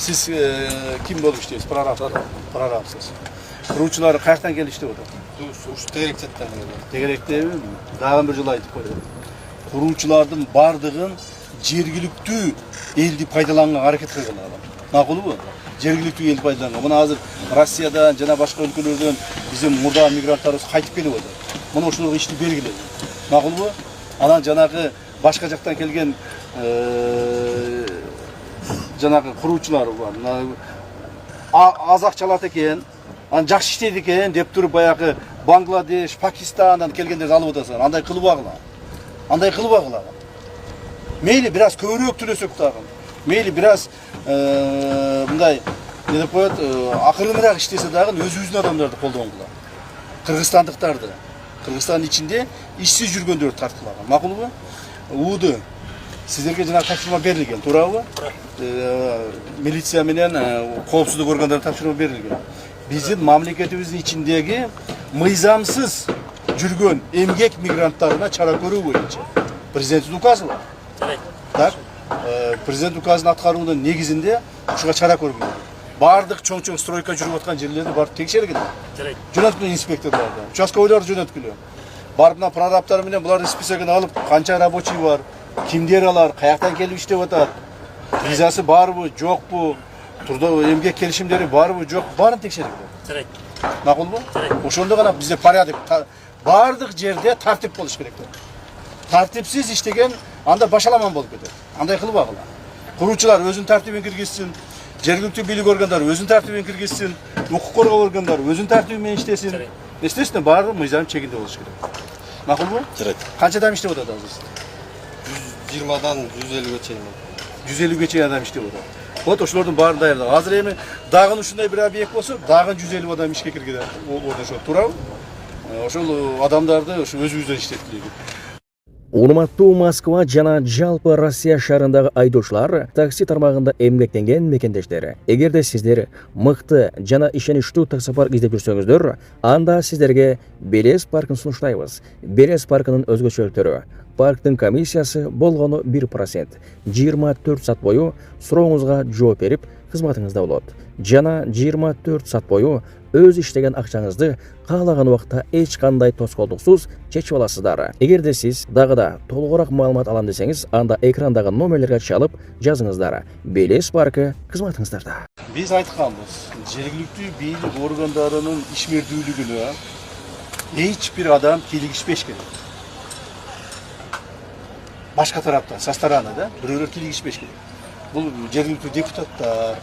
Siz kim болып іштейсіз? Прорабсыз. Құрушылар қаяқтан келіп іштеп отыр? Тегеректен. Тегеректе дағын бір жыл айтып қойды. Құрушылардың бардығын жергілікті елді пайдаланған әрекет қылған. Мақұл бұл? Жергілікті елді пайдаланған. Бұны азыр Россиядан жана башқа өлкөлерден bizim мұрда мигранттарымыз қайтып келіп отыр. Мұны ошолорго ишти бергиле. Мақұл бұл? Анан жанагы башка жактан келген жанагы куруучулар бар. Аз акчалат экен, анан жакшы иштейт экен деп туруп баягы Бангладеш, Пакистандан келгендерди алып атасың. Андай кылбагыла. Мейли бираз көбүрөөк төлөсөк дагы. Мейли бираз мындай не деп коет, акырыныраак иштесе дагы өзүбүздүн адамдарды колдонгула. Кыргызстандыктарды. Кыргызстандын ичинде ишсиз жүргөндөрдү тарткылаган. Макулбу? Ууду сиздерге жана тапшырма берилген, туурабы? Милиция менен коопсуздук органдарына тапшырма берилген. Биздин мамлекетибиздин ичиндеги мыйзамсыз жүргөн эмгек мигранттарына чара көрүү боюнча президенттин указы бар. Так, президент указын аткаруунун негизинде ушуга чара көргөн. Бардык чоң-чоң стройка жүрүп аткан жерлерди барып текшергиле. Жөнөткүлө инспекторлорду, участковыйларды жөнөткүлө. Барып мына прорабтар менен булардын списогун алып, канча рабочий бар, кимдер алар, каяктан келип иштеп атат, визасы барбы, жокпу, турдуу эмгек келишимдери барбы, жок, баарын текшергиле. Макулбу? Ошондо гана бизде порядок, бардык жерде тартип болуш керек. Тартипсиз иштеген анда башаламан болуп кетет. Андай кылбагыла. Куруучулар өзүнүн тартибин киргизсин, жергиликтүү бийлик органдары өзүнүн тартибин киргизсин, укук коргоо органдары өзүнүн тартиби менен иштесин. Эстесине баары мыйзам чегинде болуш керек. Макулбу? Канча адам иштеп атат азыр? 120дан 150ге чейин. 150ге чейин адам иштеп атат. Вот ошолордун баарын даярдап. Азыр эми дагы ушундай бир объект болсо, дагы 150 адам ишке киргизет. Ошо туурабы? Ошол адамдарды ошо өзүбүздөн иштеткилейбиз. Урматтуу Москва жана жалпы Россия шаарындагы айдоочулар, такси тармагында эмгектенген мекендештери. Эгерде сиздер мыкты жана ишеничтүү такси парк издеп жүрсөңүздөр, анда сиздерге Белес паркын сунуштайбыз. Белес паркынын өзгөчөлүктөрү: парктын комиссиясы болгону 1%, 24 саат бою сурооңузга жооп берип, кызматыңызда болот. Жана 24 саат бою өз иштеген акчаңызды каалаган убакта эч кандай тоскоолдуксуз чечип аласыздар. Эгерде сиз дагы да толугураак маалымат алам десеңиз, анда экрандагы номерлерге чалып жазыңыздар. Белес паркы кызматыңыздарда. Биз айтканбыз, жергиликтүү бийлик органдарынын ишмердүүлүгүнө эч бир адам кийлигишпеш керек. Башка тараптан, со стороны да, бирөөлөр кийлигишпеш керек. Бул жергиликтүү депутаттар,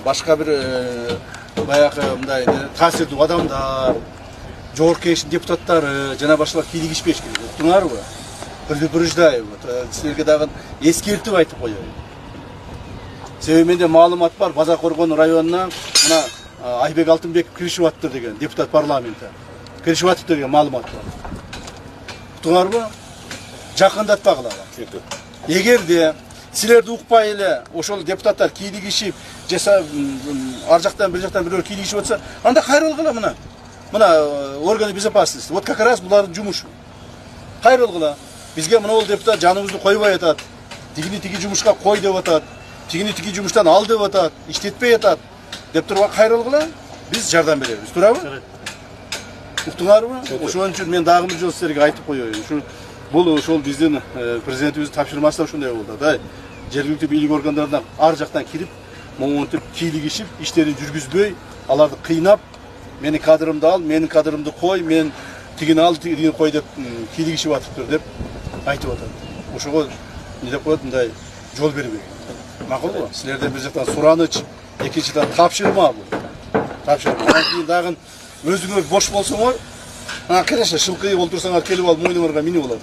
башка бир баягы мындай таасирдүү адамдар, жогорку кеңештин депутаттары жана башкалар кийлигишпеш керек. Уктуңарбы? Предупреждаю, силерге дагы эскертип айтып коеюн. Себеби менде маалымат бар, Базар Коргон районуна мына Айбек Алтынбеков киришип аттыр деген депутат парламентте. Киришип аттыр деген маалымат бар. Уктуңарбы? Жакындатпагыла. Эгерде силерди укпай эле ошол депутаттар кийлигишип, жаса ар жактан бир жактан бирөө кийлигишип атса, анда кайрылгыла мына органы безопасности. Вот как раз булардын жумушу. Кайрылгыла. Бизге мына депутат жаныбызды койбой атат. Тиги жумушка кой деп атат. Тиги жумуштан ал деп атат, иштетпей атат деп туруп кайрылгыла. Биз жардам беребиз, туурабы? Уктуңарбы? Ошон үчүн мен дагы бир жолу силерге айтып коеюн. Бул ошол биздин президентибиздин тапшырмасы ушундай болду да. Жергиликтүү бийлик органдарына ар жактан кирип, момунтип кийлигишип, иштерин жүргүзбөй, аларды кыйнап, менин кадрымды ал, менин кадрымды кой, мен тигини ал, тигини кой деп кийлигишип атыптыр деп айтып атат. Ошого не деп коет, мындай жол бербей. Макулбу? Силерден бир жактан сураныч, экинчиден тапшырма бул. Тапшырма. Анан кийин дагы өзүңөр бош болсоңор, конечно, шылкыйып олтурсаңар келип алып мойнуңарга минип алат.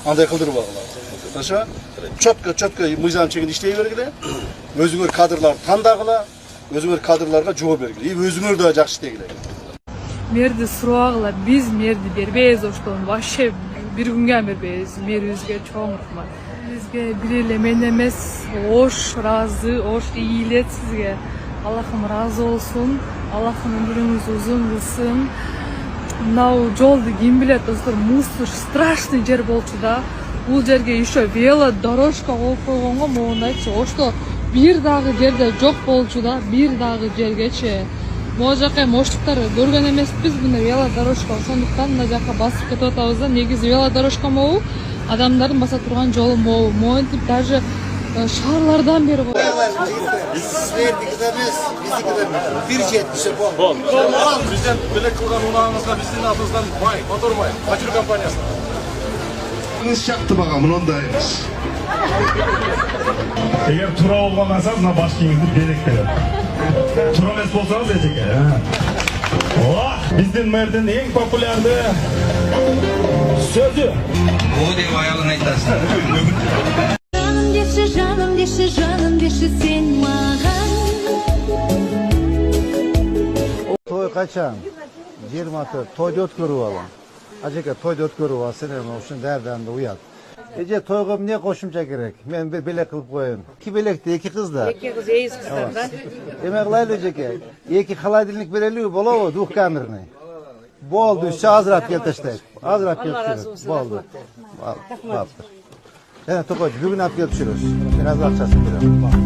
Андай кылдырып алгыла. Хорошо? Четко мыйзам чегинде иштей бергиле. Өзүңөр кадрларды тандагыла, өзүңөр кадрларга жооп бергиле. И өзүңөр да жакшы иштегиле. Мерди сурагыла, биз мерди бербейбиз, оштон вообще бир күнгө бербейбиз. Мерибизге чоң рахмат. Бизге бир эле мен эмес, ош ыраазы, ош ийилет сизге. Аллахым ыраазы болсун. Аллахым өмүрүңүздү узун кылсын. Мынау жолду ким билет, достор, мусор страшный жер болчу да. Бул жерге еще вело дорожка коюп койгонго, моундайчы, ошто bir dagы жерде жок болчу да, bir dagы жергечи. Могу жака эми оштуктарды көргөн эмеспиз, мына велодорожка, ошондуктан мына жака басып кетип атабыз да. Негизи велодорожка могу, адамдардын баса турган жолу могу. Монтип даже шаарлардан бери Sizlerdikiler biz, bizdikiler bir жетmişe bol. Bizden bilek kurgan unağımızda bizden atımızdan may, motor may, Kaçır kampanyası. Kız çaktı bakalım, onu da ayırız. Eğer tura olmazsanız na başkayınızı belek verir. Tura emas bolsanız ejeke. Oh, bizden merden en popülerdi sözü. O deyip ayağını aytasın. Жаным деші сен маған. Toy kaçan? 24 toyda ötkörüp alan. Ajeke toyda ötkörüp al, sen uşun derden de uyat. Ece toyga ne koşumça gerek? Men bir belek kılıp koyayım. 2 belekte 2 kızlar. 2 kız eyiz kızlar da. Demek laylı Eceke. 2 haladilnik bereliyor bolo duh kamerni. Boldu, şu azrat gelteştek. Azrat gelteştek. Boldu. Al. Yani Tokoç, bugün at gelişiriz. Biraz akçasını verelim.